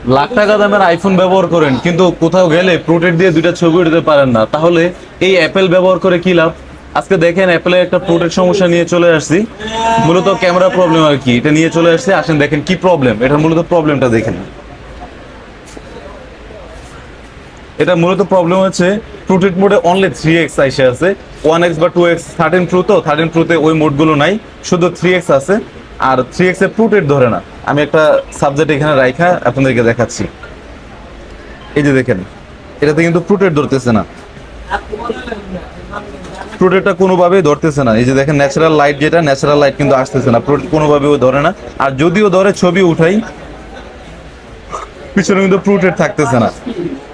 লাখ টাকা দামের আইফোন ব্যবহার করেন কিন্তু কোথাও গেলে প্রোটেক্ট দিয়ে দুইটা ছবি উঠাতে পারেন না, তাহলে এই অ্যাপেল ব্যবহার করে কি লাভ? আজকে দেখেন অ্যাপেলের একটা প্রোটেক্ট সমস্যা নিয়ে চলে আসছি, মূলত ক্যামেরা প্রবলেম আর কি, এটা নিয়ে চলে আসছে। আসেন দেখেন কি প্রবলেম, এটা মূলত প্রবলেমটা দেখেন। এটা মূলত প্রবলেম হচ্ছে প্রোটেক্ট মোডে অনলি 3x আইসে আছে, 1x বা 2x 13 প্রো, তো 13 প্রোতে ওই মোডগুলো নাই, শুধু 3x আছে। আর 3x এ প্রোটেক্ট ধরে না। আমি একটা সাবজেক্ট এখানে রাইখা আপনাদেরকে দেখাচ্ছি। এই যে দেখেন, এটাতে কিন্তু প্রোটেক্ট ধরতেছে না, প্রোটেক্টটা কোনোভাবেই ধরতেছে না। এই যে দেখেন ন্যাচারাল লাইট, যেটা ন্যাচারাল লাইট কিন্তু আসতেছে না, প্রোটেক্ট কোনোভাবেও ধরে না। আর যদিও ধরে ছবি উঠাই, পিছনে কিন্তু প্রোটেক্ট থাকতেছে না।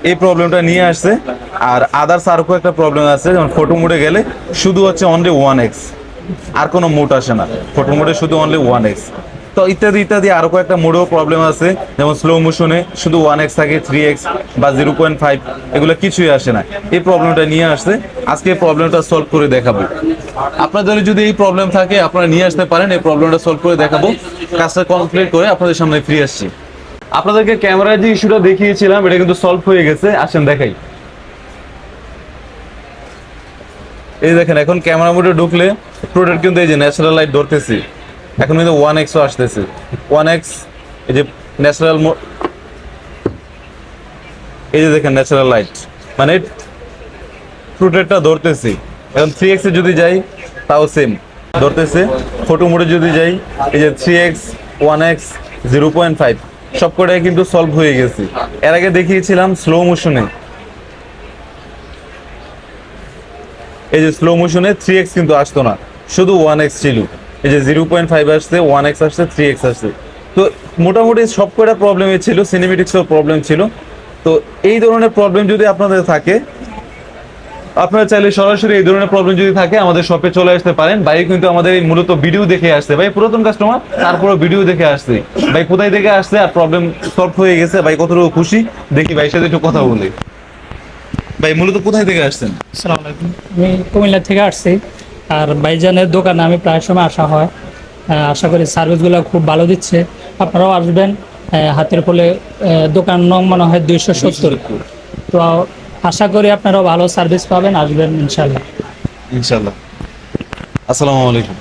এই প্রবলেমটা নিয়ে আসছে। আর আদার্স আর একটা প্রবলেম আছে, যেমন ফটো মোডে গেলে শুধু হচ্ছে অনলি 1x, আর কোনো মোড আসে না, ফটো মোডে শুধু অনলি 1x। তো ইত্যাদি ইত্যাদি আরো কয়েকটা মোডেও প্রবলেম আছে, যেমন স্লো মোশনে শুধু 1x থাকে, 3x বা 0.5 এগুলো কিছুই আসে না। এই প্রবলেমটা নিয়ে আসছে, আজকে এই প্রবলেমটা সলভ করে দেখাবো। আপনাদের যদি এই প্রবলেম থাকে আপনারা নিয়ে আসতে পারেন, এই প্রবলেমটা সলভ করে দেখাবো। কাজটা কমপ্লিট করে আপনাদের সামনে ফিরে আসছি। আপনাদেরকে ক্যামেরায় যে ইস্যুটা দেখিয়েছিলাম এটা কিন্তু সলভ হয়ে গেছে, আসেন দেখাই। এই দেখেন এখন ক্যামেরা মোডে ঢুকলে প্রোডাক্ট কিন্তু এই যে ন্যাচারাল লাইট ধরতেছি, এখন কিন্তু 1x ও আসতেছে। 1x এই যে ন্যাচারাল মোড, এই যে দেখেন ন্যাচারাল লাইট, মানে প্রোডাক্টটা ধরতেছি। এখন 3x এ যদি যাই তাও সেম ধরতেছে। ফটো মোডে যদি যাই, এই যে 3x 1x 0.5 সবকটাই কিন্তু সলভ হয়ে গেছে। এর আগে দেখিয়েছিলাম স্লো মোশনে, এই যে স্লো মোশনে 3x কিন্তু আসতো না, শুধু 1x ছিল। এই যে 0.5 আসছে, 1x আসছে, 3x আসছে। তো মোটামুটি সবকটা প্রবলেমই ছিল, সিনেমেটিক্সের প্রবলেম ছিল। তো এই ধরনের প্রবলেম যদি আপনাদের থাকে, আপনারা চাইলে সরাসরি এই ধরনের প্রবলেম যদি থাকে আমাদের শপে চলে আসতে পারেন। ভাই কিন্তু আমাদের এই মূলত ভিডিও দেখে আসছে, ভাই পুরাতন কাস্টমার, তারপরে ভিডিও দেখে আসছে। ভাই কোথায় থেকে আসছে আর প্রবলেম সলভ হয়ে গেছে, ভাই কতটুকু খুশি দেখি ভাইয়ের সাথে একটু কথা বলি। ভাই মূলত কোথায় থেকে আসছেন? আসসালামু আলাইকুম, আমি কুমিল্লা থেকে আসছি। আর ভাইজানের দোকানে আমি প্রায় সময় আসা হয়। আশা করি সার্ভিসগুলো খুব ভালো দিচ্ছে, আপনারাও আসবেন। হাতের ফলে দোকান নং মনে হয় 270। তো আশা করি আপনারাও ভালো সার্ভিস পাবেন, আসবেন ইনশাল্লাহ। ইনশাল্লাহ। আসসালামু আলাইকুম।